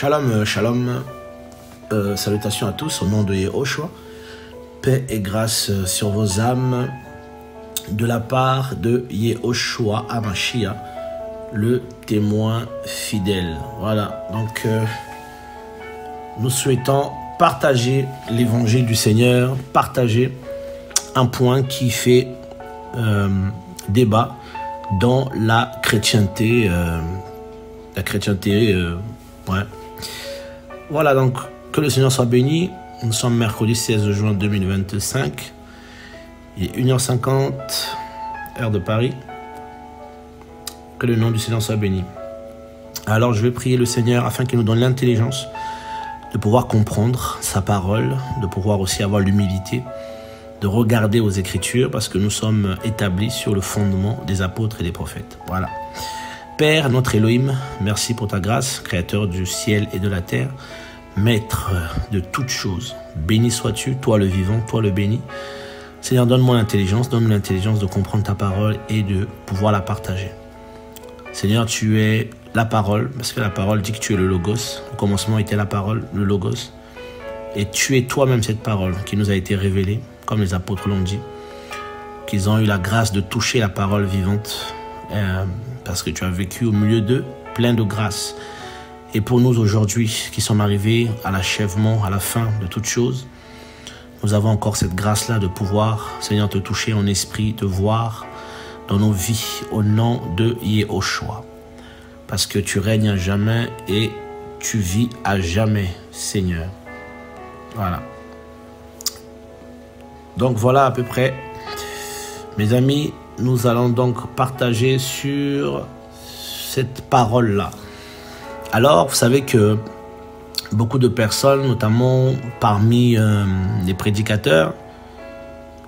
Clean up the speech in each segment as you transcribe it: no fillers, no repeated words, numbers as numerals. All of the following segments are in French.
Shalom, shalom, salutations à tous au nom de Yehoshua. Paix et grâce sur vos âmes de la part de Yehoshua Hamashiach, le témoin fidèle. Voilà, donc nous souhaitons partager l'évangile du Seigneur, partager un point qui fait débat dans la chrétienté. Ouais. Voilà, donc que le Seigneur soit béni. Nous sommes mercredi 16 juin 2025. Il est 1h50, heure de Paris. Que le nom du Seigneur soit béni. Alors je vais prier le Seigneur afin qu'il nous donne l'intelligence de pouvoir comprendre sa parole, de pouvoir aussi avoir l'humilité de regarder aux Écritures, parce que nous sommes établis sur le fondement des apôtres et des prophètes. Voilà. Père, notre Elohim, merci pour ta grâce, créateur du ciel et de la terre, maître de toutes choses. Béni sois-tu, toi le vivant, toi le béni. Seigneur, donne-moi l'intelligence, donne-moi l'intelligence de comprendre ta parole et de pouvoir la partager. Seigneur, tu es la parole, parce que la parole dit que tu es le Logos. Au commencement était la parole, le Logos. Et tu es toi-même cette parole qui nous a été révélée, comme les apôtres l'ont dit, qu'ils ont eu la grâce de toucher la parole vivante, parce que tu as vécu au milieu d'eux, plein de grâce. Et pour nous aujourd'hui, qui sommes arrivés à l'achèvement, à la fin de toutes choses, nous avons encore cette grâce-là de pouvoir, Seigneur, te toucher en esprit, te voir dans nos vies, au nom de Yehoshua. Parce que tu règnes à jamais et tu vis à jamais, Seigneur. Voilà. Donc voilà à peu près, mes amis, nous allons donc partager sur cette parole-là. Alors, vous savez que beaucoup de personnes, notamment parmi les prédicateurs,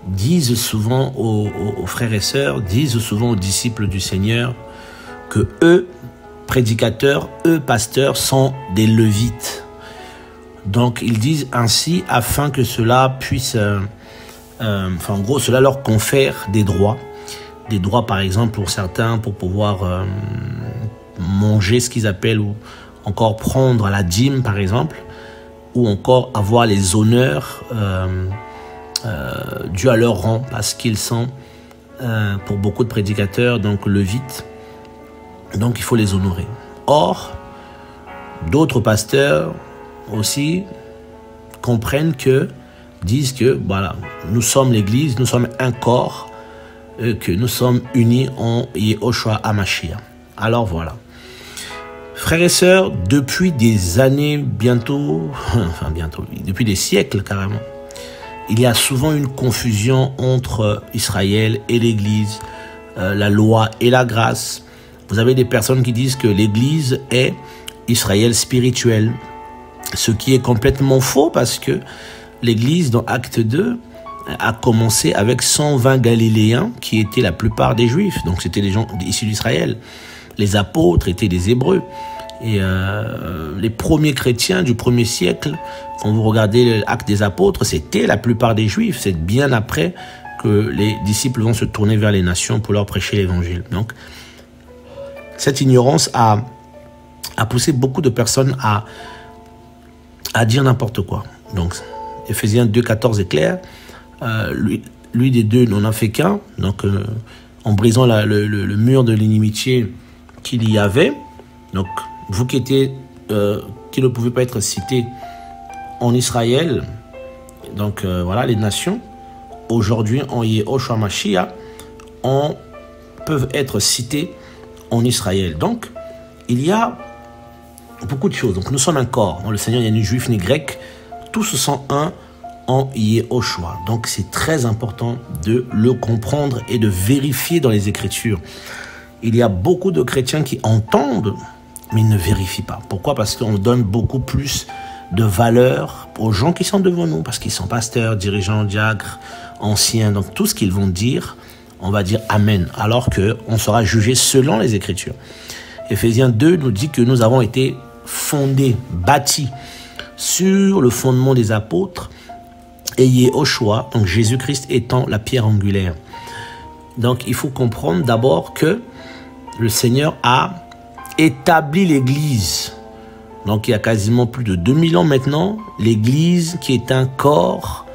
disent souvent aux frères et sœurs, disent souvent aux disciples du Seigneur que eux, prédicateurs, eux, pasteurs, sont des Lévites. Donc, ils disent ainsi afin que cela puisse... en gros, cela leur confère des droits. Des droits, par exemple, pour certains, pour pouvoir manger ce qu'ils appellent, ou encore prendre la dîme, par exemple, ou encore avoir les honneurs dus à leur rang, parce qu'ils sont, pour beaucoup de prédicateurs, donc lévites. Donc, il faut les honorer. Or, d'autres pasteurs aussi comprennent que, disent que, voilà, nous sommes l'Église, nous sommes un corps, que nous sommes unis en Yehoshua Hamashiach. Alors voilà. Frères et sœurs, depuis des années, depuis des siècles carrément, il y a souvent une confusion entre Israël et l'Église, la loi et la grâce. Vous avez des personnes qui disent que l'Église est Israël spirituel, ce qui est complètement faux, parce que l'Église, dans Acte 2, a commencé avec 120 Galiléens qui étaient la plupart des Juifs. Donc c'était des gens issus d'Israël. Les apôtres étaient des Hébreux. Et les premiers chrétiens du 1er siècle, quand vous regardez l'Acte des apôtres, c'était la plupart des Juifs. C'est bien après que les disciples vont se tourner vers les nations pour leur prêcher l'Évangile. Donc cette ignorance a poussé beaucoup de personnes à dire n'importe quoi. Donc Éphésiens 2,14 est clair. Lui des deux n'en a fait qu'un, donc en brisant le mur de l'inimitié qu'il y avait. Donc vous qui ne pouvez pas être cités en Israël, donc voilà, les nations aujourd'hui en Yehoshua Hamashiach peuvent être cités en Israël. Donc il y a beaucoup de choses. Donc nous sommes un corps. Dans le Seigneur, il n'y a ni juif ni grec. Tous sont un en Yehoshua. Donc c'est très important de le comprendre et de vérifier dans les Écritures. Il y a beaucoup de chrétiens qui entendent, mais ils ne vérifient pas. Pourquoi? Parce qu'on donne beaucoup plus de valeur aux gens qui sont devant nous, parce qu'ils sont pasteurs, dirigeants, diacres, anciens. Donc tout ce qu'ils vont dire, on va dire Amen, alors qu'on sera jugé selon les Écritures. Éphésiens 2 nous dit que nous avons été fondés, bâtis sur le fondement des apôtres, et Yehoshua, donc Jésus-Christ étant la pierre angulaire. Donc il faut comprendre d'abord que le Seigneur a établi l'Église Donc il y a quasiment plus de 2000 ans maintenant, l'Église qui est un corps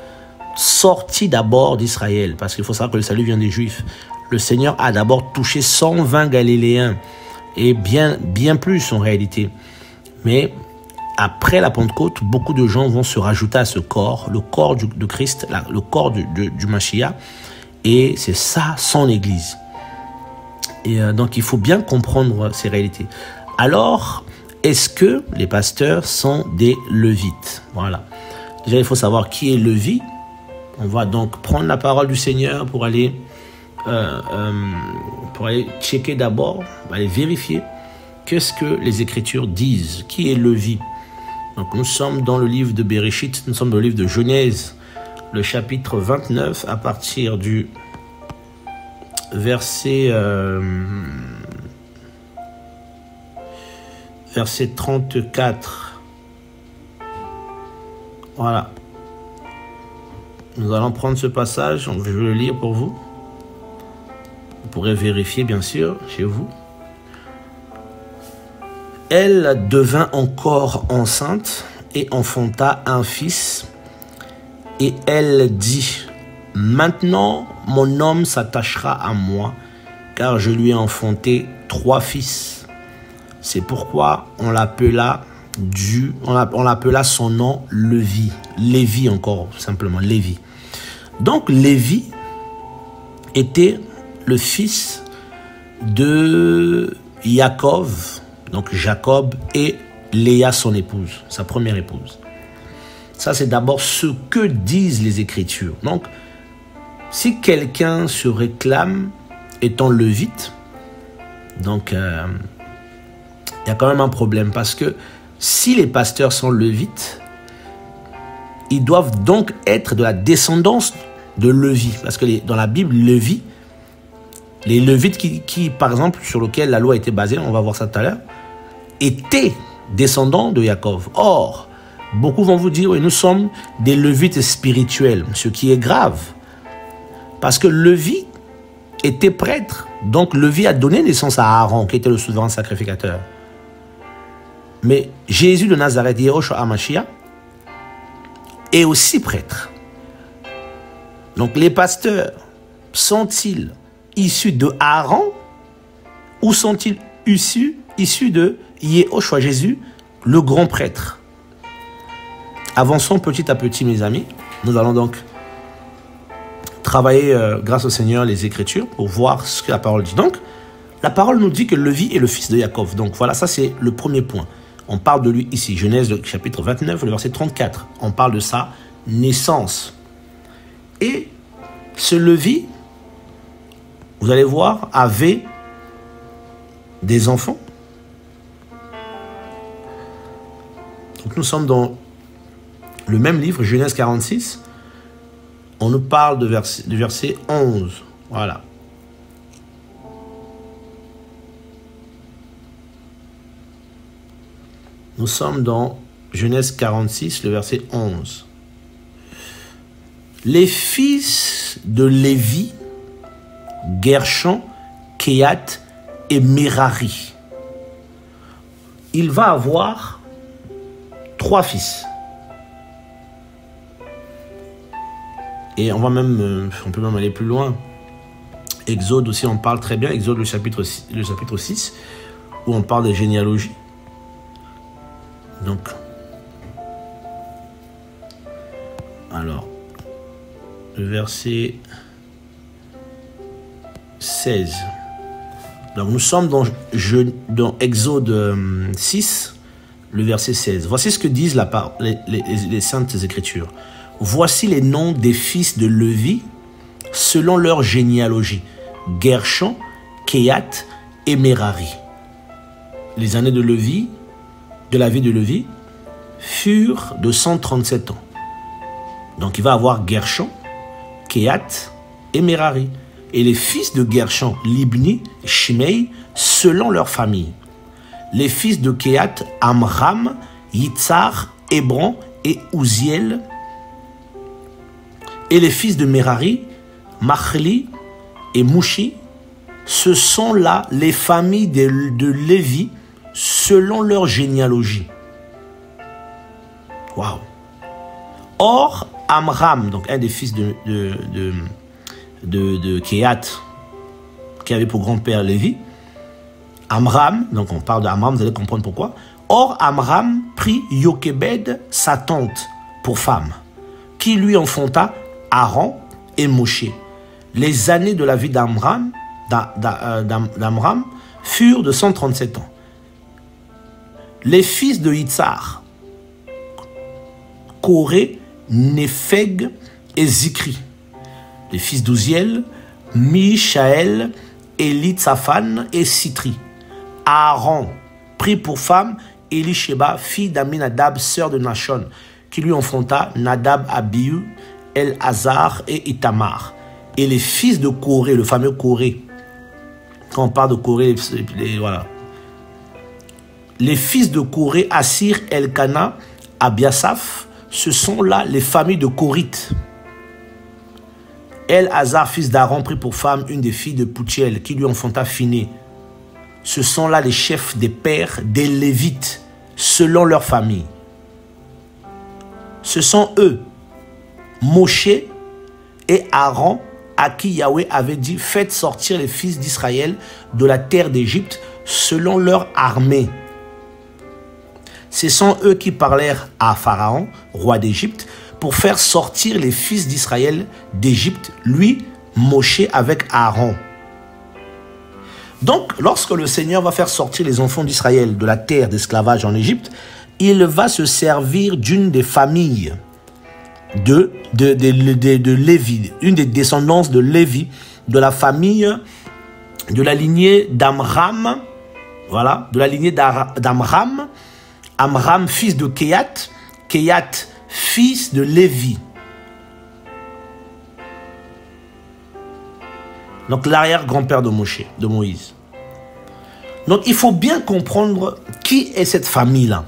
sorti d'abord d'Israël. Parce qu'il faut savoir que le salut vient des Juifs. Le Seigneur a d'abord touché 120 Galiléens et bien plus en réalité. Mais après la Pentecôte, beaucoup de gens vont se rajouter à ce corps, le corps de Christ, le corps du Mashiach. Et c'est ça son Église. Et donc il faut bien comprendre ces réalités. Alors, est-ce que les pasteurs sont des Lévites? Voilà. Déjà, il faut savoir qui est Lévi. On va donc prendre la parole du Seigneur pour aller checker d'abord, aller vérifier qu'est-ce que les Écritures disent. Qui est Lévi? Donc nous sommes dans le livre de Bereshit, nous sommes dans le livre de Genèse, le chapitre 29, à partir du verset 34. Voilà. Nous allons prendre ce passage, je vais le lire pour vous. Vous pourrez vérifier, bien sûr, chez vous. Elle devint encore enceinte et enfanta un fils. Et elle dit, « Maintenant, mon homme s'attachera à moi, car je lui ai enfanté 3 fils. » C'est pourquoi on l'appela son nom Lévi. Lévi encore, simplement, Lévi. Donc, Lévi était le fils de Yaakov, donc Jacob, et Léa, son épouse, sa première épouse. Ça, c'est d'abord ce que disent les Écritures. Donc, si quelqu'un se réclame étant lévite, donc il y a quand même un problème, parce que si les pasteurs sont lévites, ils doivent donc être de la descendance de Lévi. Parce que dans la Bible, Lévi, les lévites qui, par exemple, sur lesquels la loi était basée, on va voir ça tout à l'heure, étaient descendants de Jacob. Or, beaucoup vont vous dire, oui, nous sommes des lévites spirituels, ce qui est grave. Parce que Lévi était prêtre. Donc Lévi a donné naissance à Aaron, qui était le souverain sacrificateur. Mais Jésus de Nazareth, Yehoshua HaMashiach, est aussi prêtre. Donc les pasteurs, sont-ils issus de Aaron ou sont-ils issus de Yehoshua, Jésus, le grand prêtre? Avançons petit à petit, mes amis. Nous allons donc travailler grâce au Seigneur les Écritures pour voir ce que la parole dit. Donc, la parole nous dit que Lévi est le fils de Jacob. Donc voilà, ça c'est le premier point. On parle de lui ici, Genèse chapitre 29, le verset 34. On parle de sa naissance. Et ce Lévi, vous allez voir, avait des enfants. Donc nous sommes dans le même livre, Genèse 46. On nous parle du verset 11. Voilà. Nous sommes dans Genèse 46, le verset 11. Les fils de Lévi, Gershon, Kehat et Merari. Il va avoir 3 fils. Et on peut même aller plus loin. Exode aussi, on parle très bien. Exode, le chapitre 6, où on parle des généalogies. Donc, alors, le verset 16. Donc, nous sommes dans Exode 6, le verset 16. Voici ce que disent les Saintes Écritures. Voici les noms des fils de Lévi selon leur généalogie. Gershon, Kehat et Merari. Les années de Lévi, de la vie de Lévi, furent de 137 ans. Donc il va avoir Gershon, Kehat et Merari. Et les fils de Gershon, Libni, Shimei, selon leur famille. Les fils de Kehat, Amram, Yitzhar, Hébron et Uziel. Et les fils de Merari, Machli et Mouchi. Ce sont là les familles de Lévi selon leur généalogie. Waouh. Or, Amram, donc un des fils de Kehat, qui avait pour grand-père Lévi, Amram, donc on parle d'Amram, vous allez comprendre pourquoi. Or, Amram prit Yokebed, sa tante, pour femme, qui lui enfanta Aaron et Moshe. Les années de la vie d'Amram furent de 137 ans. Les fils de Yitzhar, Coré, Népheg et Zikri. Les fils d'Ouziel, Mishaël, Élitsaphan et Sitri. Aaron prit pour femme Elisheba, fille d'Aminadab, sœur de Nachon, qui lui enfanta Nadab, Abihu, El-Hazar et Itamar. Et les fils de Coré, le fameux Coré, quand on parle de Coré, voilà. Les fils de Coré, Assir, Elkana, Abiasaph, ce sont là les familles de Corite. El-Hazar, fils d'Aaron, prit pour femme une des filles de Poutiel, qui lui enfanta Phiné. Ce sont là les chefs des pères des Lévites, selon leur famille. Ce sont eux, Moshe et Aaron, à qui Yahweh avait dit, faites sortir les fils d'Israël de la terre d'Égypte, selon leur armée. Ce sont eux qui parlèrent à Pharaon, roi d'Égypte, pour faire sortir les fils d'Israël d'Égypte, lui, Moshe avec Aaron. Donc, lorsque le Seigneur va faire sortir les enfants d'Israël de la terre d'esclavage en Égypte, il va se servir d'une des familles de Lévi, une des descendances de Lévi, de la famille, de la lignée d'Amram, voilà, de la lignée d'Amram, Amram, fils de Kehat, Kehat, fils de Lévi. Donc l'arrière-grand-père de Moïse. Donc il faut bien comprendre qui est cette famille-là.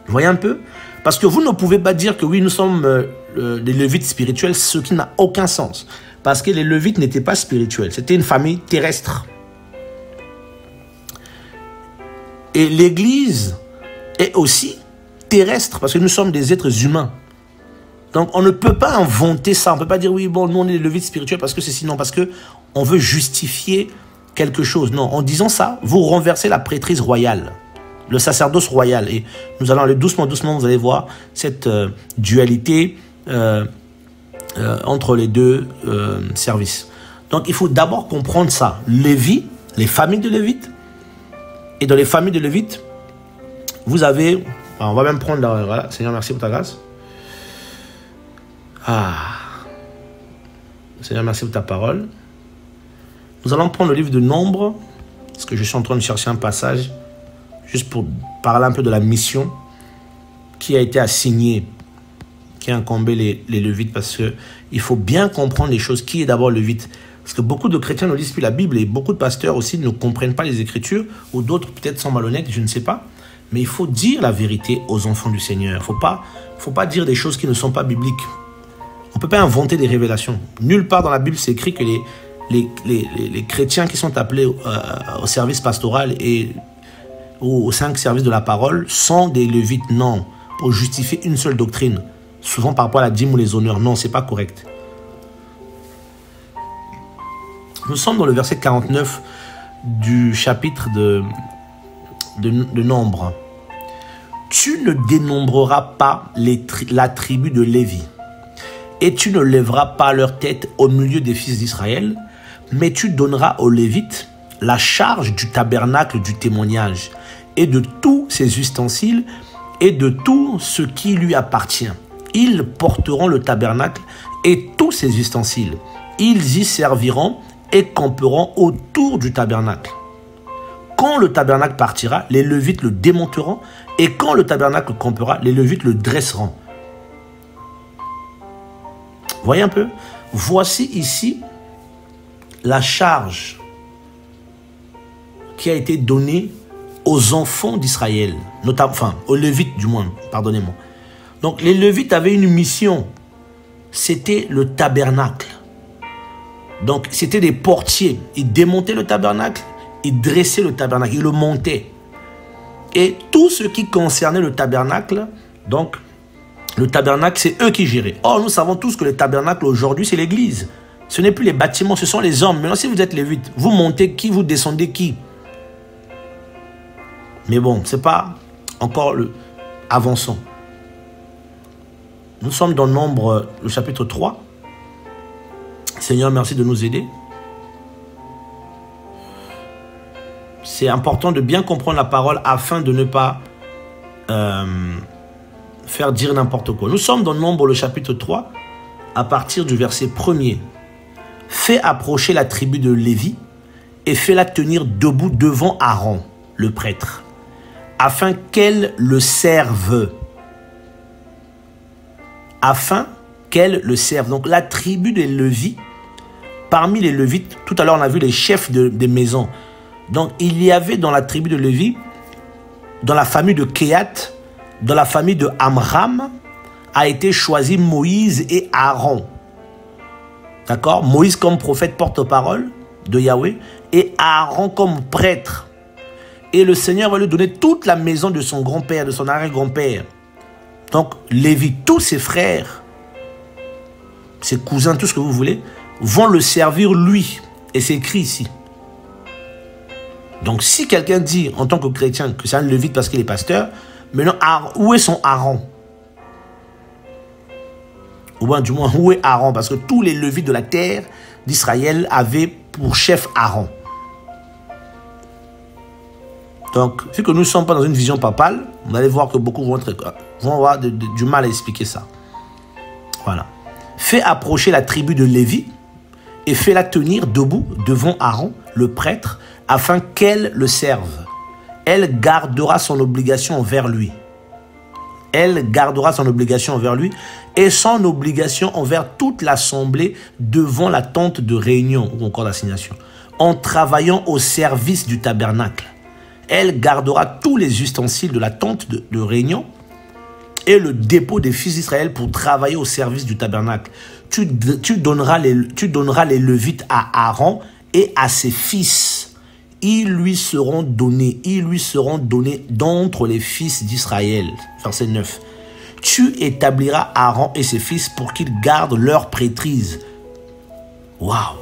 Vous voyez un peu? Parce que vous ne pouvez pas dire que oui, nous sommes des Lévites spirituels, ce qui n'a aucun sens. Parce que les Lévites n'étaient pas spirituels, c'était une famille terrestre. Et l'Église est aussi terrestre, parce que nous sommes des êtres humains. Donc on ne peut pas inventer ça, on ne peut pas dire oui, bon, nous on est des Lévites spirituels parce que c'est sinon, parce qu'on veut justifier quelque chose. Non, en disant ça, vous renversez la prêtrise royale, le sacerdoce royal. Et nous allons aller doucement, doucement, vous allez voir cette dualité entre les deux services. Donc il faut d'abord comprendre ça. Lévi, les familles de Lévites, et dans les familles de Lévites, vous avez, on va même prendre, voilà, Seigneur, merci pour ta grâce. Ah, Seigneur, merci pour ta parole. Nous allons prendre le livre de Nombres, parce que je suis en train de chercher un passage, juste pour parler un peu de la mission qui a été assignée, qui a incombé les Lévites, parce qu'il faut bien comprendre les choses. Qui est d'abord Lévite? Parce que beaucoup de chrétiens ne lisent plus la Bible, et beaucoup de pasteurs aussi ne comprennent pas les Écritures, ou d'autres peut-être sont malhonnêtes, je ne sais pas. Mais il faut dire la vérité aux enfants du Seigneur. Il ne faut pas dire des choses qui ne sont pas bibliques. On ne peut pas inventer des révélations. Nulle part dans la Bible, c'est écrit que les chrétiens qui sont appelés au service pastoral et aux 5 services de la parole sont des Lévites. Non, pour justifier une seule doctrine. Souvent par rapport à la dîme ou les honneurs. Non, ce n'est pas correct. Nous sommes dans le verset 49 du chapitre de Nombres. Tu ne dénombreras pas la tribu de Lévi, et tu ne lèveras pas leur tête au milieu des fils d'Israël, mais tu donneras aux Lévites la charge du tabernacle du témoignage, et de tous ses ustensiles, et de tout ce qui lui appartient. Ils porteront le tabernacle et tous ses ustensiles. Ils y serviront et camperont autour du tabernacle. Quand le tabernacle partira, les Lévites le démonteront, et quand le tabernacle campera, les Lévites le dresseront. Voyez un peu? Voici ici la charge qui a été donnée aux enfants d'Israël, notamment, enfin, aux Lévites du moins, pardonnez-moi. Donc les Lévites avaient une mission, c'était le tabernacle. Donc c'était des portiers, ils démontaient le tabernacle, ils dressaient le tabernacle, ils le montaient. Et tout ce qui concernait le tabernacle, donc Le tabernacle, c'est eux qui géraient. Or, nous savons tous que le tabernacle aujourd'hui, c'est l'église. Ce n'est plus les bâtiments, ce sont les hommes. Maintenant, si vous êtes lévite, vous montez qui, vous descendez qui? Mais bon, c'est pas encore le... Avançons. Nous sommes dans Nombre, le chapitre 3. Seigneur, merci de nous aider. C'est important de bien comprendre la parole afin de ne pas faire dire n'importe quoi. Nous sommes dans Nombre, le chapitre 3, à partir du verset 1er. Fais approcher la tribu de Lévi et fais-la tenir debout devant Aaron, le prêtre, afin qu'elle le serve. Afin qu'elle le serve. Donc la tribu des Lévi, parmi les Lévites, tout à l'heure on a vu les chefs des maisons. Donc il y avait dans la tribu de Lévi, dans la famille de Kehat, dans la famille de Amram, a été choisi Moïse et Aaron. D'accord? Moïse comme prophète porte-parole de Yahweh et Aaron comme prêtre. Et le Seigneur va lui donner toute la maison de son grand-père, de son arrière-grand-père. Donc Lévi, tous ses frères, ses cousins, tout ce que vous voulez, vont le servir lui. Et c'est écrit ici. Donc si quelqu'un dit en tant que chrétien que c'est un lévite parce qu'il est pasteur, maintenant où est son Aaron? Ou bien du moins où est Aaron? Parce que tous les lévites de la terre d'Israël avaient pour chef Aaron. Donc vu que nous ne sommes pas dans une vision papale, vous allez voir que beaucoup vont avoir du mal à expliquer ça. Voilà. Fais approcher la tribu de Lévi et fais-la tenir debout devant Aaron, le prêtre, afin qu'elle le serve. Elle gardera son obligation envers lui. Elle gardera son obligation envers lui et son obligation envers toute l'assemblée devant la tente de réunion ou encore d'assignation, en travaillant au service du tabernacle. Elle gardera tous les ustensiles de la tente de réunion et le dépôt des fils d'Israël pour travailler au service du tabernacle. Tu donneras les Lévites à Aaron et à ses fils. Ils lui seront donnés d'entre les fils d'Israël. Verset 9. Tu établiras Aaron et ses fils pour qu'ils gardent leur prêtrise. Waouh!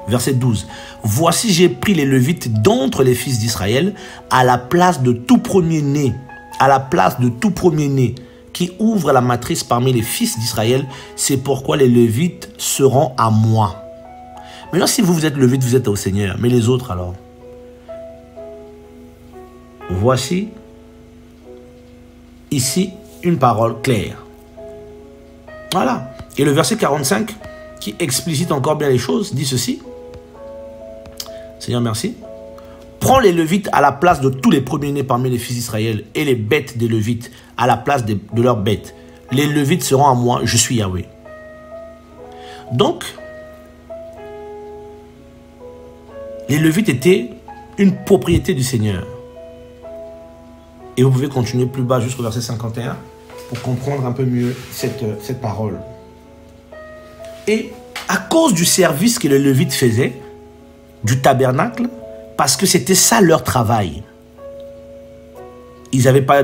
Verset 12. Voici, j'ai pris les Lévites d'entre les fils d'Israël à la place de tout premier-né, qui ouvre la matrice parmi les fils d'Israël. C'est pourquoi les Lévites seront à moi. Maintenant, si vous êtes Lévite, vous êtes au Seigneur. Mais les autres, alors? Voici ici une parole claire. Voilà. Et le verset 45, qui explicite encore bien les choses, dit ceci. Seigneur, merci. Prends les Lévites à la place de tous les premiers-nés parmi les fils d'Israël et les bêtes des Lévites à la place de leurs bêtes. Les Lévites seront à moi, je suis Yahweh. Donc, les Lévites étaient une propriété du Seigneur. Et vous pouvez continuer plus bas jusqu'au verset 51 pour comprendre un peu mieux cette parole. Et à cause du service que les Lévites faisaient, du tabernacle, parce que c'était ça leur travail. Ils n'avaient pas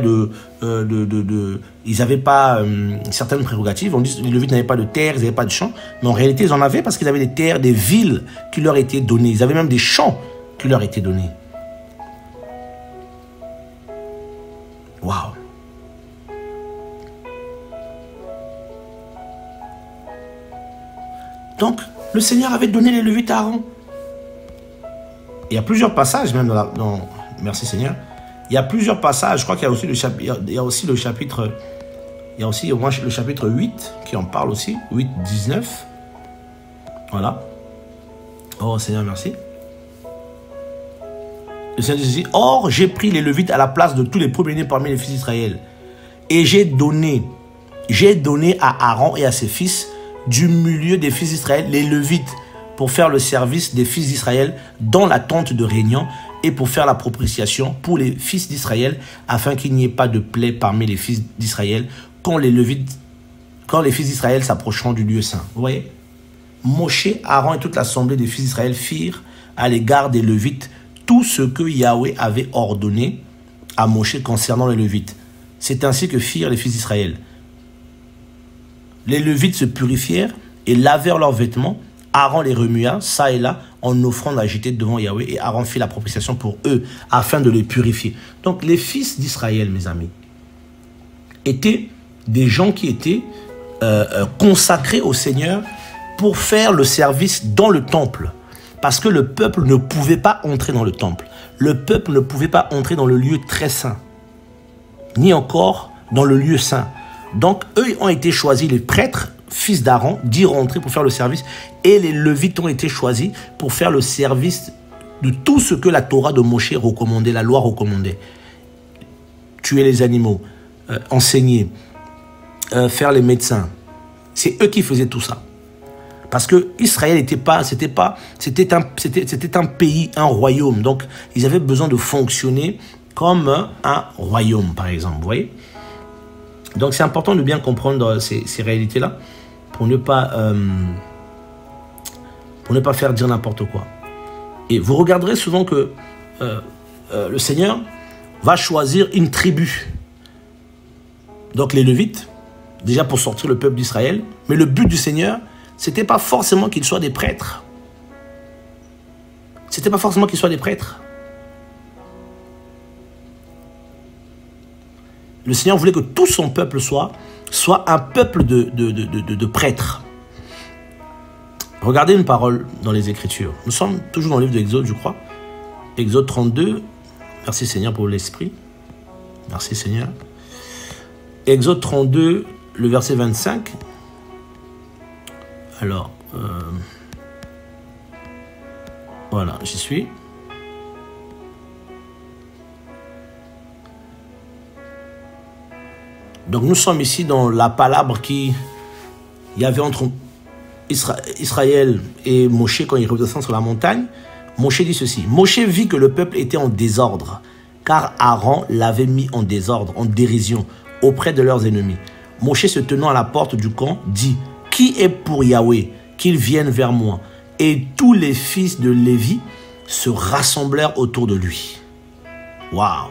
certaines prérogatives. On dit que les Lévites n'avaient pas de terre, ils n'avaient pas de champs. Mais en réalité, ils en avaient parce qu'ils avaient des terres, des villes qui leur étaient données. Ils avaient même des champs qui leur étaient donnés. Waouh! Donc, le Seigneur avait donné les Lévites à Aaron. Il y a plusieurs passages, même dans merci Seigneur. Il y a plusieurs passages, je crois qu'il y a aussi le chapitre, le chapitre 8 qui en parle aussi, 8, 19. Voilà. Oh Seigneur, merci. Le Seigneur dit, or j'ai pris les Lévites à la place de tous les premiers-nés parmi les fils d'Israël. Et j'ai donné à Aaron et à ses fils du milieu des fils d'Israël, les Lévites, pour faire le service des fils d'Israël dans la tente de réunion et pour faire la propitiation pour les fils d'Israël, afin qu'il n'y ait pas de plaie parmi les fils d'Israël quand les fils d'Israël s'approcheront du lieu saint. Vous voyez? Moshe, Aaron et toute l'assemblée des fils d'Israël firent à l'égard des Lévites tout ce que Yahweh avait ordonné à Moshe concernant les Lévites. C'est ainsi que firent les fils d'Israël. les Lévites se purifièrent et lavèrent leurs vêtements. Aaron les remua, ça et là, en offrande agitée devant Yahweh. Et Aaron fit la propitiation pour eux, afin de les purifier. Donc, les fils d'Israël, mes amis, étaient des gens qui étaient consacrés au Seigneur pour faire le service dans le temple. Parce que le peuple ne pouvait pas entrer dans le temple. Le peuple ne pouvait pas entrer dans le lieu très saint. Ni encore dans le lieu saint. Donc, eux ont été choisis, les prêtres, fils d'Aaron, d'y rentrer pour faire le service. Et les Lévites ont été choisis pour faire le service de tout ce que la Torah de Moïse recommandait, la loi recommandait. Tuer les animaux, enseigner, faire les médecins. C'est eux qui faisaient tout ça. Parce que Israël c'était un pays, un royaume. Donc, ils avaient besoin de fonctionner comme un royaume, par exemple. Vous voyez? Donc, c'est important de bien comprendre ces réalités-là pour ne pas faire dire n'importe quoi. Et vous regarderez souvent que le Seigneur va choisir une tribu. Donc, les Lévites, déjà pour sortir le peuple d'Israël. Mais le but du Seigneur, c'était pas forcément qu'ils soient des prêtres. C'était pas forcément qu'ils soient des prêtres. Le Seigneur voulait que tout son peuple soit un peuple de prêtres. Regardez une parole dans les Écritures. Nous sommes toujours dans le livre d'Exode, je crois. Exode 32. Merci Seigneur pour l'esprit. Merci Seigneur. Exode 32, le verset 25. Alors, voilà, j'y suis. Donc nous sommes ici dans la palabre qu'il y avait entre Israël et Moïse quand il redescend sur la montagne. Moïse dit ceci. Moïse vit que le peuple était en désordre, car Aaron l'avait mis en désordre, en dérision, auprès de leurs ennemis. Moïse se tenant à la porte du camp dit: qui est pour Yahweh, qu'il vienne vers moi. Et tous les fils de Lévi se rassemblèrent autour de lui. Waouh!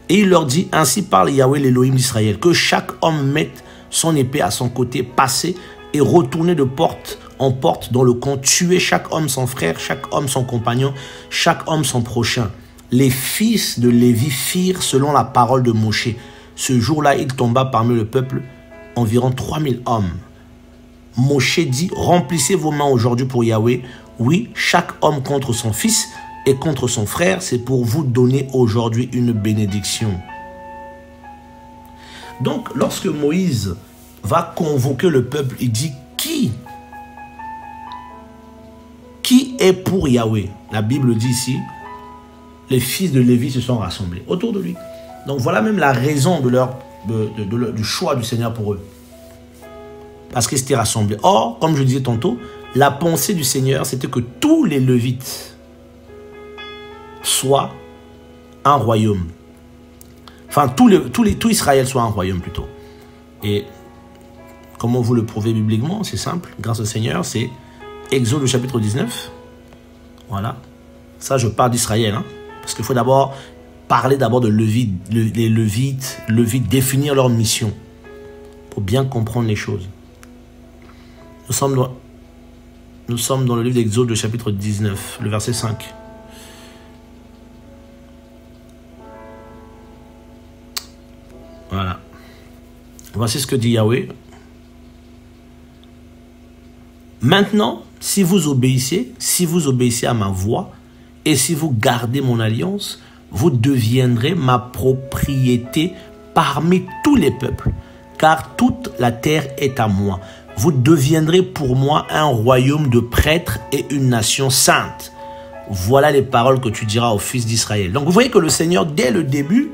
Et il leur dit: ainsi parle Yahweh l'Élohim d'Israël, que chaque homme mette son épée à son côté, passez et retournez de porte en porte dans le camp, tuez chaque homme son frère, chaque homme son compagnon, chaque homme son prochain. Les fils de Lévi firent selon la parole de Moïse. Ce jour-là, il tomba parmi le peuple environ 3000 hommes. Moïse dit: remplissez vos mains aujourd'hui pour Yahweh. Oui, chaque homme contre son fils et contre son frère, c'est pour vous donner aujourd'hui une bénédiction. Donc, lorsque Moïse va convoquer le peuple, il dit: qui est pour Yahweh? La Bible dit ici: les fils de Lévi se sont rassemblés autour de lui. Donc, voilà même la raison du choix du Seigneur pour eux. Parce qu'ils s'étaient rassemblés. Or, comme je disais tantôt, la pensée du Seigneur, c'était que tous les Lévites soient un royaume. Enfin, tout Israël soit un royaume plutôt. Et comment vous le prouvez bibliquement? C'est simple, grâce au Seigneur, c'est Exode chapitre 19. Voilà. Ça, je parle d'Israël. Hein, parce qu'il faut d'abord parler de les Lévites, définir leur mission. Pour bien comprendre les choses. Nous sommes dans le livre d'Exode, chapitre 19, le verset 5. Voilà. Voici ce que dit Yahweh. Maintenant, si vous obéissez à ma voix, et si vous gardez mon alliance, vous deviendrez ma propriété parmi tous les peuples, car toute la terre est à moi. Vous deviendrez pour moi un royaume de prêtres et une nation sainte. Voilà les paroles que tu diras aux fils d'Israël. Donc vous voyez que le Seigneur, dès le début,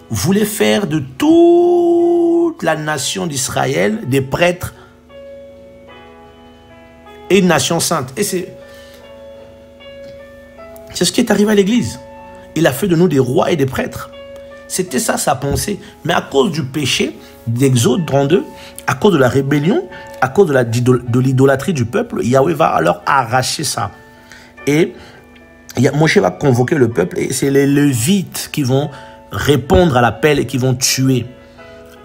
voulait faire de toute la nation d'Israël des prêtres et une nation sainte. Et c'est ce qui est arrivé à l'Église. Il a fait de nous des rois et des prêtres. C'était ça sa pensée. Mais à cause du péché d'Exode 32, à cause de la rébellion, à cause de l'idolâtrie du peuple, Yahweh va alors arracher ça. Et Moïse va convoquer le peuple et c'est les Lévites qui vont répondre à l'appel et qui vont tuer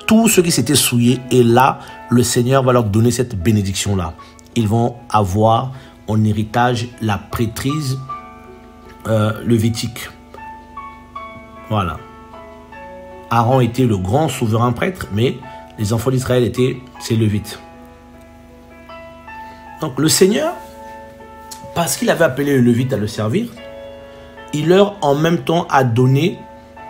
Tous ceux qui s'étaient souillés, et là, le Seigneur va leur donner cette bénédiction-là. Ils vont avoir en héritage la prêtrise lévitique. Voilà. Aaron était le grand souverain prêtre, mais les enfants d'Israël étaient ses Lévites. Donc le Seigneur, parce qu'il avait appelé les Lévites à le servir, il leur en même temps a donné,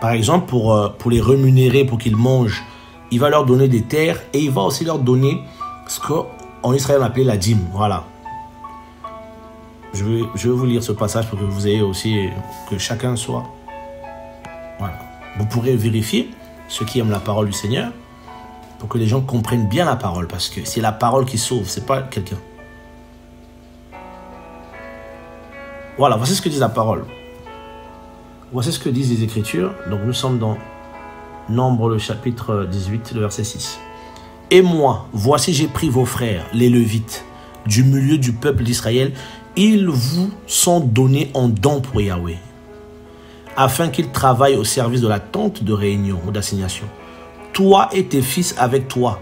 par exemple pour les rémunérer, pour qu'ils mangent, il va leur donner des terres et il va aussi leur donner ce qu'en Israël on appelait la dîme. Voilà. Je vais vous lire ce passage pour que vous ayez aussi, que chacun soit. Voilà. Vous pourrez vérifier, ceux qui aiment la parole du Seigneur, pour que les gens comprennent bien la parole, parce que c'est la parole qui sauve, c'est pas quelqu'un. Voilà, voici ce que dit la parole. Voici ce que disent les Écritures. Donc nous sommes dans Nombre, le chapitre 18, le verset 6. « Et moi, voici j'ai pris vos frères, les Lévites, du milieu du peuple d'Israël, ils vous sont donnés en don pour Yahweh, afin qu'ils travaillent au service de la tente de réunion ou d'assignation. Toi et tes fils avec toi,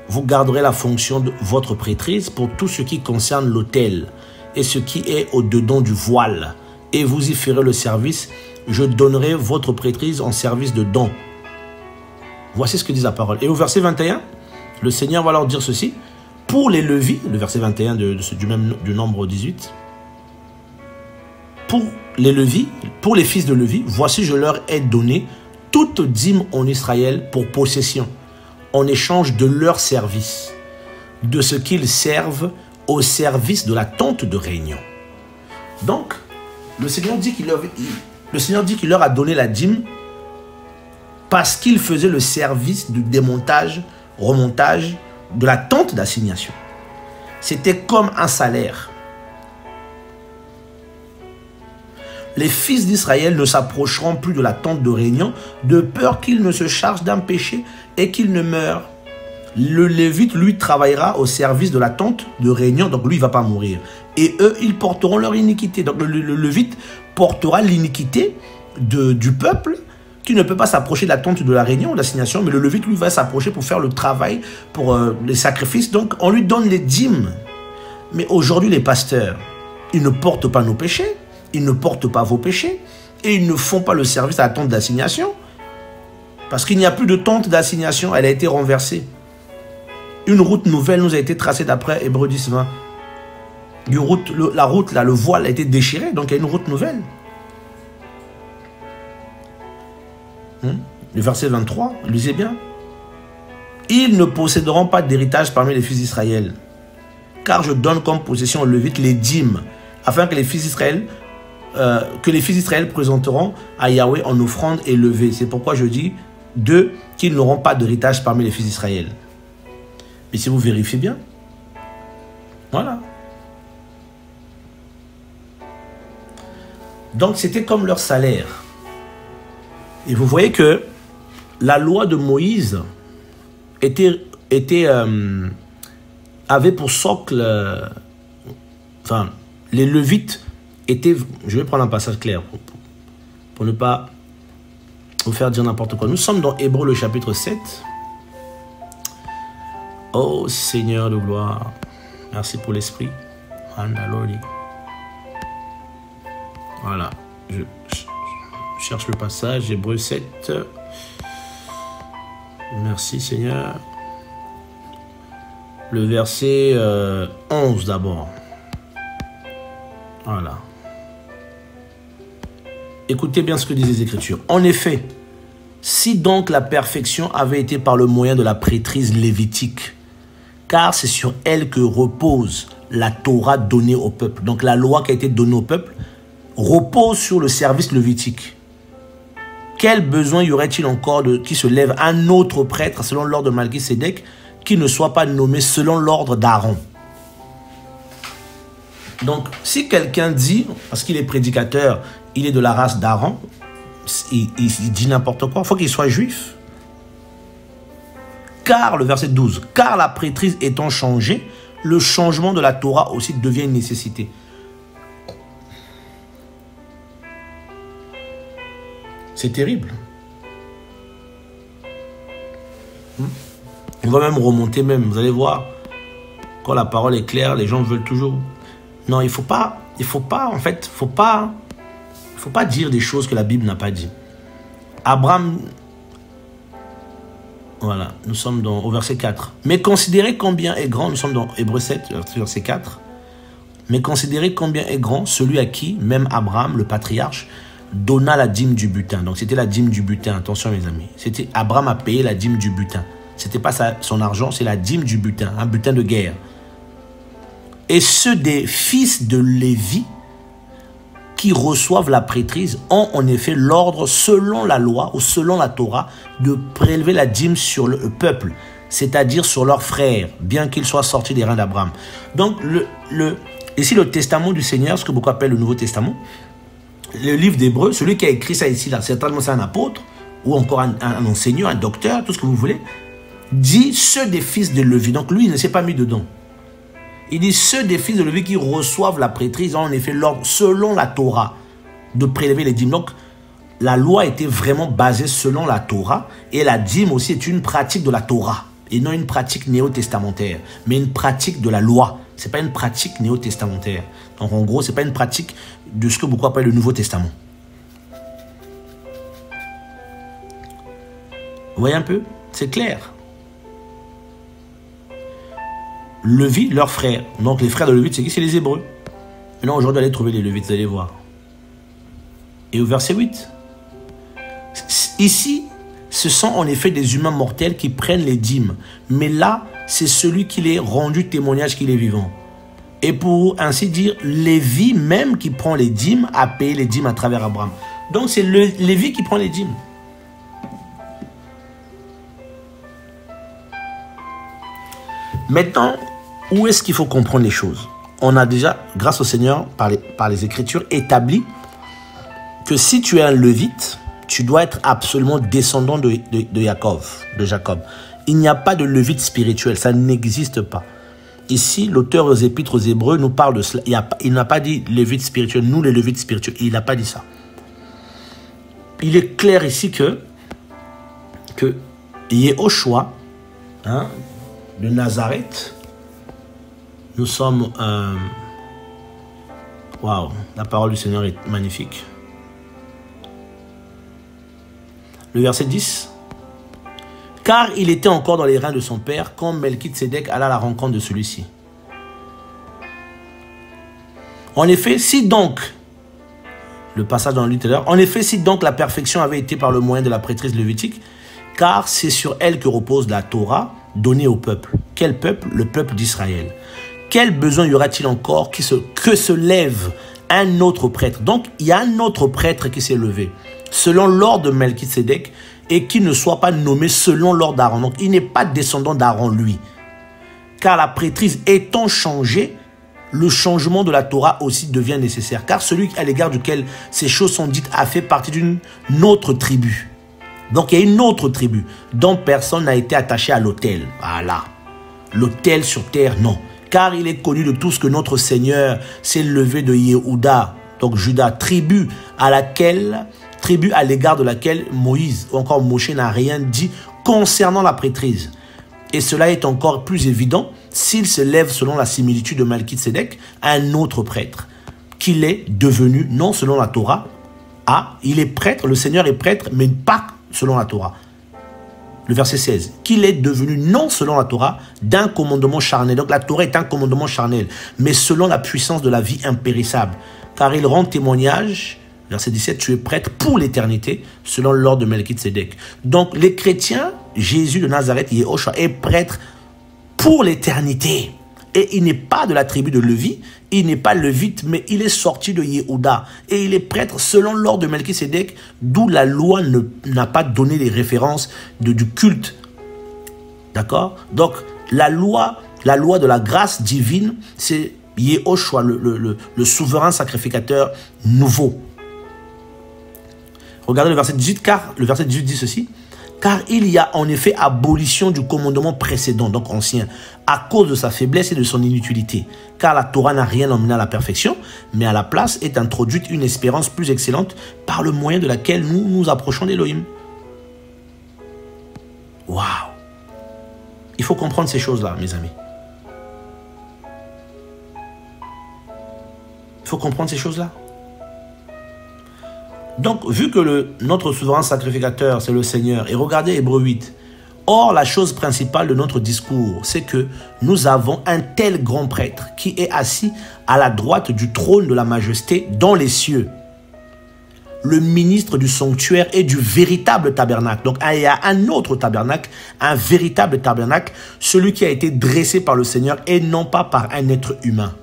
vous garderez la fonction de votre prêtrise pour tout ce qui concerne l'autel et ce qui est au-dedans du voile, et vous y ferez le service. Je donnerai votre prêtrise en service de don. » Voici ce que dit la parole. Et au verset 21, le Seigneur va leur dire ceci. Pour les Lévites, le verset 21 du Nombre 18. Pour les Lévites, pour les fils de Lévi, voici je leur ai donné toute dîme en Israël pour possession, en échange de leur service, de ce qu'ils servent au service de la tente de réunion. Donc, le Seigneur dit qu'il leur a donné la dîme parce qu'ils faisaient le service du démontage, remontage de la tente d'assignation. C'était comme un salaire. Les fils d'Israël ne s'approcheront plus de la tente de réunion de peur qu'ils ne se chargent d'un péché et qu'ils ne meurent. Le Lévite, lui, travaillera au service de la tente de réunion, donc lui, il ne va pas mourir. Et eux, ils porteront leur iniquité. Donc le Lévite portera l'iniquité du peuple qui ne peut pas s'approcher de la tente de la réunion ou de l'assignation, mais le Lévite, lui, va s'approcher pour faire le travail, pour les sacrifices. Donc on lui donne les dîmes. Mais aujourd'hui, les pasteurs, ils ne portent pas nos péchés, ils ne portent pas vos péchés, et ils ne font pas le service à la tente d'assignation. Parce qu'il n'y a plus de tente d'assignation, elle a été renversée. Une route nouvelle nous a été tracée d'après Hébreux 10, 20. La route, là, le voile a été déchiré, donc il y a une route nouvelle. Le verset 23, lisez bien. Ils ne posséderont pas d'héritage parmi les fils d'Israël, car je donne comme possession aux Lévites les dîmes, afin que les fils d'Israël présenteront à Yahweh en offrande élevée. C'est pourquoi je dis d'eux qu'ils n'auront pas d'héritage parmi les fils d'Israël. Mais si vous vérifiez bien, voilà. Donc c'était comme leur salaire. Et vous voyez que la loi de Moïse avait pour socle, les Lévites étaient, je vais prendre un passage clair pour ne pas vous faire dire n'importe quoi. Nous sommes dans Hébreux le chapitre 7. Oh Seigneur de gloire, merci pour l'esprit. Voilà, je cherche le passage, Hébreux 7. Merci Seigneur. Le verset 11 d'abord. Voilà. Écoutez bien ce que disent les Écritures. En effet, si donc la perfection avait été par le moyen de la prêtrise lévitique, car c'est sur elle que repose la Torah donnée au peuple. Donc la loi qui a été donnée au peuple repose sur le service lévitique. Quel besoin y aurait-il encore qui se lève un autre prêtre selon l'ordre de Malchisédek qui ne soit pas nommé selon l'ordre d'Aaron? Donc, si quelqu'un dit, parce qu'il est prédicateur, il est de la race d'Aaron, il dit n'importe quoi, il faut qu'il soit juif. Car, le verset 12, car la prêtrise étant changée, le changement de la Torah aussi devient une nécessité. C'est terrible. On va même remonter même, vous allez voir. Quand la parole est claire, les gens veulent toujours. Non, il faut pas, en fait, faut pas dire des choses que la Bible n'a pas dit. Abraham, voilà, nous sommes au verset 4. Mais considérez combien est grand, nous sommes dans Hébreux 7, verset 4. Mais considérez combien est grand celui à qui, même Abraham, le patriarche, donna la dîme du butin. Donc c'était la dîme du butin, attention mes amis. C'était Abraham a payé la dîme du butin. C'était pas son argent, c'est la dîme du butin, un butin de guerre. Et ceux des fils de Lévi qui reçoivent la prêtrise ont en effet l'ordre selon la loi ou selon la Torah de prélever la dîme sur le peuple, c'est-à-dire sur leurs frères, bien qu'ils soient sortis des reins d'Abraham. Donc ici le testament du Seigneur, ce que beaucoup appellent le Nouveau Testament, le livre d'Hébreux, celui qui a écrit ça ici, là, certainement c'est un apôtre ou encore un enseignant, un docteur, tout ce que vous voulez, dit ceux des fils de Lévi. Donc lui, il ne s'est pas mis dedans. Il dit ceux des fils de Lévi qui reçoivent la prêtrise ont en effet l'ordre selon la Torah de prélever les dîmes. Donc la loi était vraiment basée selon la Torah et la dîme aussi est une pratique de la Torah et non une pratique néo-testamentaire, mais une pratique de la loi. Ce n'est pas une pratique néo-testamentaire. Donc en gros, ce n'est pas une pratique de ce que beaucoup appellent le Nouveau Testament. Vous voyez un peu? C'est clair. Lévi, leurs frères. Donc les frères de Lévi, c'est qui? C'est les Hébreux. Maintenant aujourd'hui, allez trouver les Lévites, vous allez voir. Et au verset 8. Ici, ce sont en effet des humains mortels qui prennent les dîmes. Mais là, c'est celui qui les rendu témoignage qu'il est vivant. Et pour ainsi dire, Lévi même qui prend les dîmes a payé les dîmes à travers Abraham. Donc c'est Lévi qui prend les dîmes. Maintenant, où est-ce qu'il faut comprendre les choses? On a déjà, grâce au Seigneur, par les Écritures, établi que si tu es un Lévite, tu dois être absolument descendant de Jacob. Il n'y a pas de Lévite spirituel, ça n'existe pas. Ici, l'auteur aux Épîtres aux Hébreux nous parle de cela. Il n'a pas dit Lévite spirituel, nous les Lévites spirituels. Il n'a pas dit ça. Il est clair ici que Yehoshua, de Nazareth, nous sommes... Waouh, la parole du Seigneur est magnifique. Le verset 10. Car il était encore dans les reins de son père quand Melchisédek alla à la rencontre de celui-ci. En effet, si donc, le passage dans le livre tout à l'heure, en effet, si donc la perfection avait été par le moyen de la prêtrise lévitique, car c'est sur elle que repose la Torah donnée au peuple. Quel peuple? Le peuple d'Israël. Quel besoin y aura-t-il encore que se lève un autre prêtre? Donc, il y a un autre prêtre qui s'est levé, selon l'ordre de Melchisédek, et qui ne soit pas nommé selon l'ordre d'Aaron. Donc, il n'est pas descendant d'Aaron, lui. Car la prêtrise étant changée, le changement de la Torah aussi devient nécessaire. Car celui à l'égard duquel ces choses sont dites a fait partie d'une autre tribu. Donc, il y a une autre tribu dont personne n'a été attaché à l'autel. Voilà. L'autel sur terre, non. Car il est connu de tous que notre Seigneur s'est levé de Yehuda, donc Juda, tribu à l'égard de laquelle Moïse ou encore Moshe n'a rien dit concernant la prêtrise. Et cela est encore plus évident s'il se lève selon la similitude de Melchisédek à un autre prêtre, qu'il est devenu, non selon la Torah, il est prêtre, le Seigneur est prêtre, mais pas selon la Torah. Le verset 16, qu'il est devenu non selon la Torah d'un commandement charnel. Donc la Torah est un commandement charnel, mais selon la puissance de la vie impérissable. Car il rend témoignage, verset 17, tu es prêtre pour l'éternité, selon l'ordre de Melchisédek. Donc les chrétiens, Jésus de Nazareth, Yehoshua, est prêtre pour l'éternité. Et il n'est pas de la tribu de Lévi, il n'est pas lévite, mais il est sorti de Yehuda. Et il est prêtre selon l'ordre de Melchisédek, d'où la loi n'a pas donné les références du culte. D'accord? Donc, la loi de la grâce divine, c'est Yehoshua, le souverain sacrificateur nouveau. Regardez le verset 18, car le verset 18 dit ceci. Car il y a en effet abolition du commandement précédent, donc ancien, à cause de sa faiblesse et de son inutilité. Car la Torah n'a rien emmené à la perfection, mais à la place est introduite une espérance plus excellente par le moyen de laquelle nous nous approchons d'Élohim. Waouh! Il faut comprendre ces choses-là, mes amis. Il faut comprendre ces choses-là. Donc, vu que notre souverain sacrificateur, c'est le Seigneur, et regardez Hébreux 8, or, la chose principale de notre discours, c'est que nous avons un tel grand prêtre qui est assis à la droite du trône de la majesté dans les cieux, le ministre du sanctuaire et du véritable tabernacle. Donc, il y a un autre tabernacle, un véritable tabernacle, celui qui a été dressé par le Seigneur et non pas par un être humain.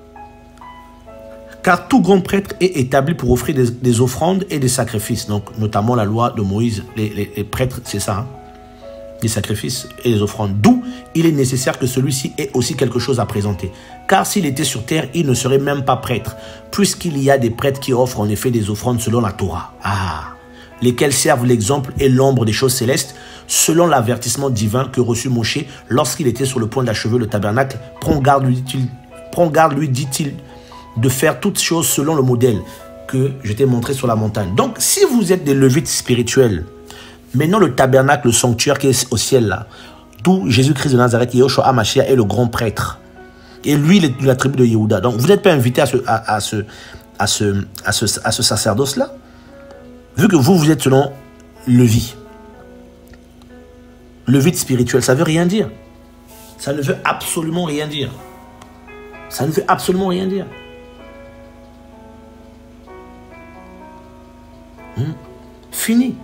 Car tout grand prêtre est établi pour offrir des offrandes et des sacrifices. Donc, notamment la loi de Moïse, les prêtres, c'est ça, hein? Les sacrifices et les offrandes. D'où il est nécessaire que celui-ci ait aussi quelque chose à présenter. Car s'il était sur terre, il ne serait même pas prêtre, puisqu'il y a des prêtres qui offrent en effet des offrandes selon la Torah. Lesquels servent l'exemple et l'ombre des choses célestes, selon l'avertissement divin que reçut Moshe lorsqu'il était sur le point d'achever le tabernacle. Prends garde, lui dit-il, de faire toutes choses selon le modèle que je t'ai montré sur la montagne. Donc, si vous êtes des Lévites spirituels, maintenant le tabernacle, le sanctuaire qui est au ciel là, d'où Jésus-Christ de Nazareth, Yehoshua HaMashiach est le grand prêtre. Et lui, il est de la tribu de Yehuda. Donc, vous n'êtes pas invité à ce sacerdoce-là, vu que vous êtes selon Lévi. Lévite spirituel, ça ne veut rien dire. Ça ne veut absolument rien dire. Ça ne veut absolument rien dire. Fini.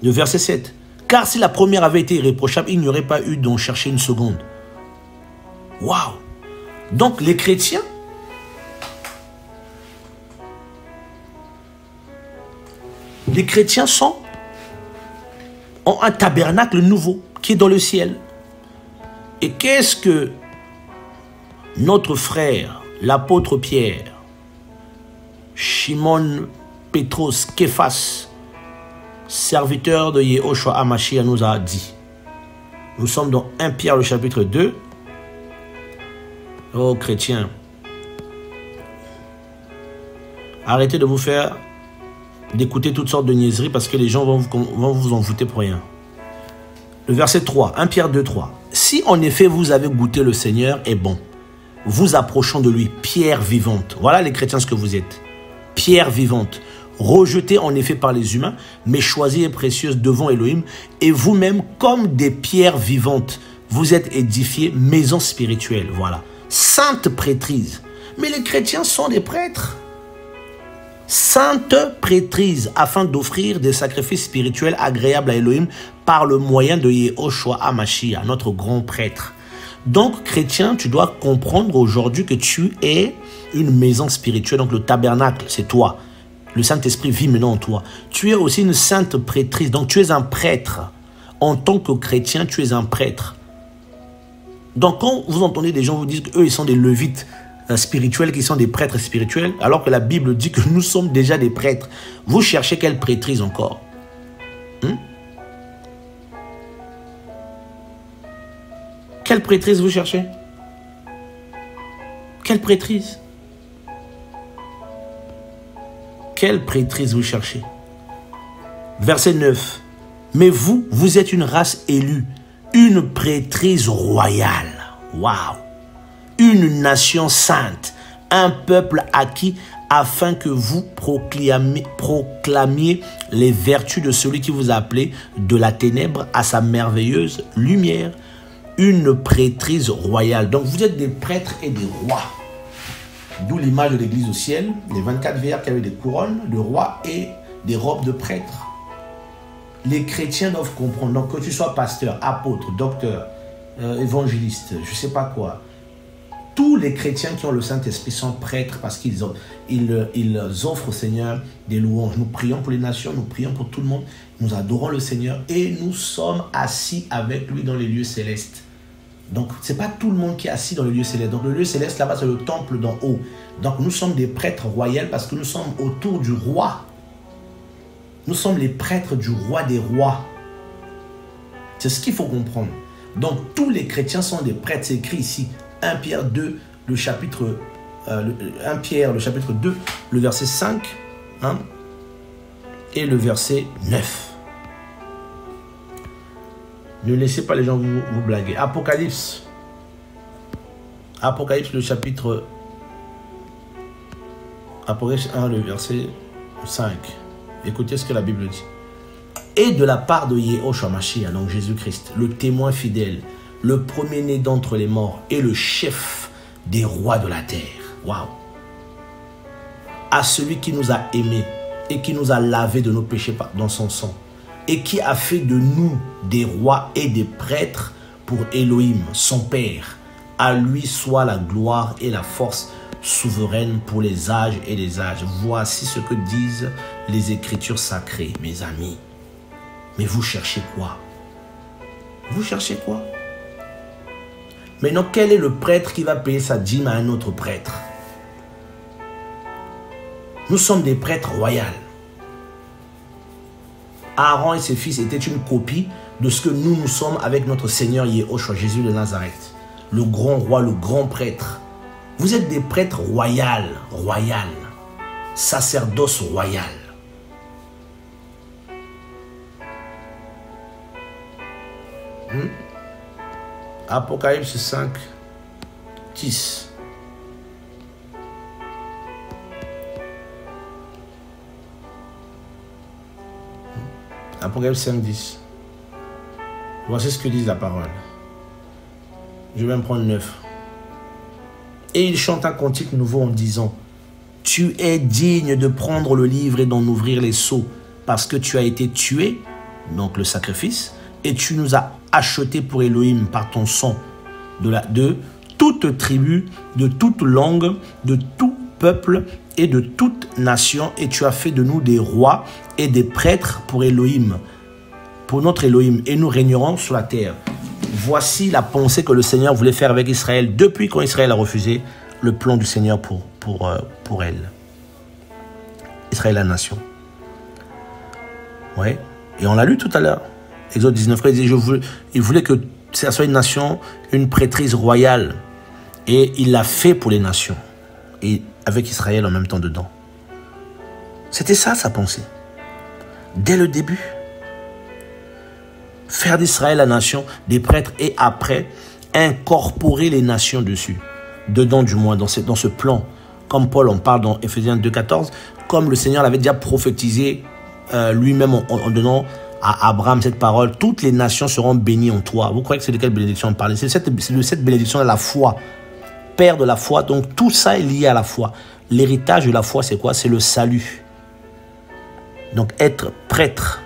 Le verset 7. Car si la première avait été irréprochable, il n'y aurait pas eu d'en chercher une seconde. Waouh! Donc les chrétiens, ont un tabernacle nouveau qui est dans le ciel. Et qu'est-ce que notre frère, l'apôtre Pierre, Shimon Pétros, Képhas, serviteur de Yehoshua HaMashiach, nous a dit? Nous sommes dans 1 Pierre, le chapitre 2. Oh, chrétiens, arrêtez de vous faire d'écouter toutes sortes de niaiseries parce que les gens vont vous en foutre pour rien. Le verset 3, 1 Pierre 2, 3. Si en effet vous avez goûté le Seigneur est bon, vous approchons de lui, pierre vivante. Voilà les chrétiens ce que vous êtes. Pierre vivante, rejetée en effet par les humains, mais choisie et précieuse devant Elohim, et vous-même comme des pierres vivantes, vous êtes édifiés, maison spirituelle. Voilà. Sainte prêtrise. Mais les chrétiens sont des prêtres. Sainte prêtrise, afin d'offrir des sacrifices spirituels agréables à Elohim par le moyen de Yehoshua HaMashiach, notre grand prêtre. Donc, chrétien, tu dois comprendre aujourd'hui que tu es une maison spirituelle. Donc, le tabernacle, c'est toi. Le Saint-Esprit vit maintenant en toi. Tu es aussi une sainte prêtrise. Donc, tu es un prêtre. En tant que chrétien, tu es un prêtre. Donc, quand vous entendez des gens vous dire qu'eux, ils sont des lévites spirituels, qui sont des prêtres spirituels, alors que la Bible dit que nous sommes déjà des prêtres, vous cherchez quelle prêtrise encore? Quelle prêtrise vous cherchez? Quelle prêtrise? Quelle prêtrise vous cherchez? Verset 9. Mais vous, vous êtes une race élue, une prêtrise royale. Waouh! Une nation sainte, un peuple acquis, afin que vous proclamiez les vertus de celui qui vous a appelé de la ténèbre à sa merveilleuse lumière. Une prêtrise royale. Donc vous êtes des prêtres et des rois. D'où l'image de l'église au ciel, les 24 vierges qui avaient des couronnes de rois et des robes de prêtres. Les chrétiens doivent comprendre. Donc que tu sois pasteur, apôtre, docteur, évangéliste, je ne sais pas quoi. Tous les chrétiens qui ont le Saint-Esprit sont prêtres parce qu'ils offrent au Seigneur des louanges. Nous prions pour les nations, nous prions pour tout le monde. Nous adorons le Seigneur et nous sommes assis avec lui dans les lieux célestes. Donc, ce n'est pas tout le monde qui est assis dans le lieu céleste. Donc, le lieu céleste, là-bas, c'est le temple d'en haut. Donc, nous sommes des prêtres royaux parce que nous sommes autour du roi. Nous sommes les prêtres du roi des rois. C'est ce qu'il faut comprendre. Donc, tous les chrétiens sont des prêtres. C'est écrit ici. 1 Pierre 2, le chapitre 1 Pierre, le chapitre 2, le verset 5 hein, et le verset 9. Ne laissez pas les gens vous blaguer. Apocalypse. Apocalypse, le chapitre... Apocalypse 1, le verset 5. Écoutez ce que la Bible dit. Et de la part de Yehoshua Mashiach, donc Jésus-Christ, le témoin fidèle, le premier-né d'entre les morts et le chef des rois de la terre. Waouh! À celui qui nous a aimés et qui nous a lavés de nos péchés dans son sang et qui a fait de nous des rois et des prêtres pour Elohim, son Père. À lui soit la gloire et la force souveraine pour les âges et les âges. Voici ce que disent les Écritures sacrées, mes amis. Mais vous cherchez quoi? Vous cherchez quoi? Maintenant, quel est le prêtre qui va payer sa dîme à un autre prêtre? Nous sommes des prêtres royaux. Aaron et ses fils étaient une copie de ce que nous sommes avec notre Seigneur Yehoshua, Jésus de Nazareth. Le grand roi, le grand prêtre. Vous êtes des prêtres royaux, sacerdoce royal. Apocalypse 5, 10. Apocalypse 5, 10. Voici ce que dit la parole. Je vais me prendre 9. Et il chante un cantique nouveau en disant: tu es digne de prendre le livre et d'en ouvrir les sceaux, parce que tu as été tué, donc le sacrifice, et tu nous as achetés pour Elohim par ton sang, de toute tribu, de toute langue, de tout peuple et de toute nation, et tu as fait de nous des rois et des prêtres pour Elohim, pour notre Elohim, et nous régnerons sur la terre. Voici la pensée que le Seigneur voulait faire avec Israël depuis quand Israël a refusé le plan du Seigneur pour elle. Israël, la nation. Ouais. Et on l'a lu tout à l'heure. Exode 19, il dit, il voulait que ça soit une nation, une prêtrise royale. Et il l'a fait pour les nations. Et avec Israël en même temps dedans. C'était ça sa pensée. Dès le début. Faire d'Israël la nation des prêtres et après incorporer les nations dessus. Dedans du moins, dans ce plan. Comme Paul en parle dans Ephésiens 2,14. Comme le Seigneur l'avait déjà prophétisé lui-même en donnant à Abraham cette parole. Toutes les nations seront bénies en toi. Vous croyez que c'est de quelle bénédiction on parle? C'est de cette bénédiction de la foi. Père de la foi. Donc tout ça est lié à la foi. L'héritage de la foi, c'est quoi? C'est le salut. Donc être prêtre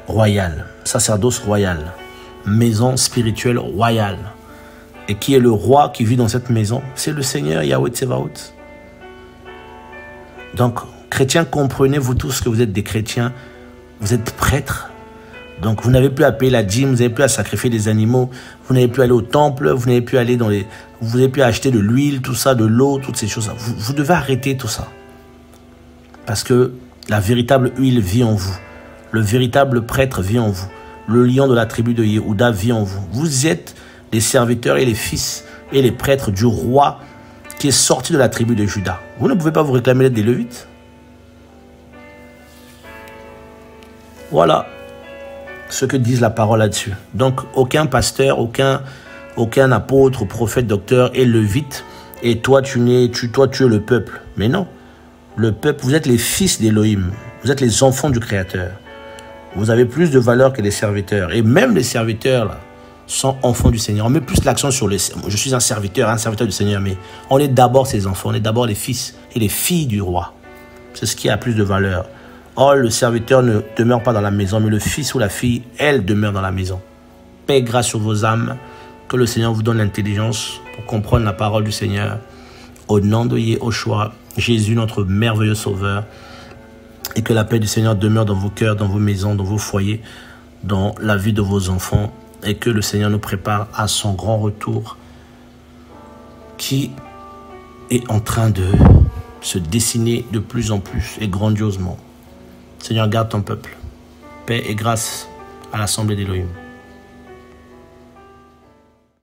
royal, sacerdoce royal, maison spirituelle royale. Et qui est le roi qui vit dans cette maison? C'est le Seigneur Yahweh Tsevaot. Donc, chrétiens, comprenez-vous tous que vous êtes des chrétiens, vous êtes prêtres. Donc, vous n'avez plus à payer la dîme, vous n'avez plus à sacrifier des animaux, vous n'avez plus à aller au temple, vous n'avez plus à aller vous n'avez plus à acheter de l'huile, tout ça, de l'eau, toutes ces choses-là. Vous devez arrêter tout ça. Parce que la véritable huile vit en vous. Le véritable prêtre vit en vous. Le lion de la tribu de Yehuda vit en vous. Vous êtes les serviteurs et les fils et les prêtres du roi qui est sorti de la tribu de Juda. Vous ne pouvez pas vous réclamer d'être des Lévites. Voilà ce que dit la parole là-dessus. Donc, aucun pasteur, aucun apôtre, prophète, docteur est lévite. Et toi, tu es le peuple. Mais non. Le peuple, vous êtes les fils d'Elohim. Vous êtes les enfants du Créateur. Vous avez plus de valeur que les serviteurs. Et même les serviteurs, là, sont enfants du Seigneur. On met plus l'accent sur les... Je suis un serviteur du Seigneur, mais on est d'abord ses enfants. On est d'abord les fils et les filles du roi. C'est ce qui a plus de valeur. Or, le serviteur ne demeure pas dans la maison, mais le fils ou la fille, elle demeure dans la maison. Paix et grâce sur vos âmes. Que le Seigneur vous donne l'intelligence pour comprendre la parole du Seigneur. Au nom de Yehoshua, Jésus, notre merveilleux sauveur. Et que la paix du Seigneur demeure dans vos cœurs, dans vos maisons, dans vos foyers, dans la vie de vos enfants. Et que le Seigneur nous prépare à son grand retour qui est en train de se dessiner de plus en plus et grandiosement. Seigneur, garde ton peuple. Paix et grâce à l'Assemblée d'Elohim.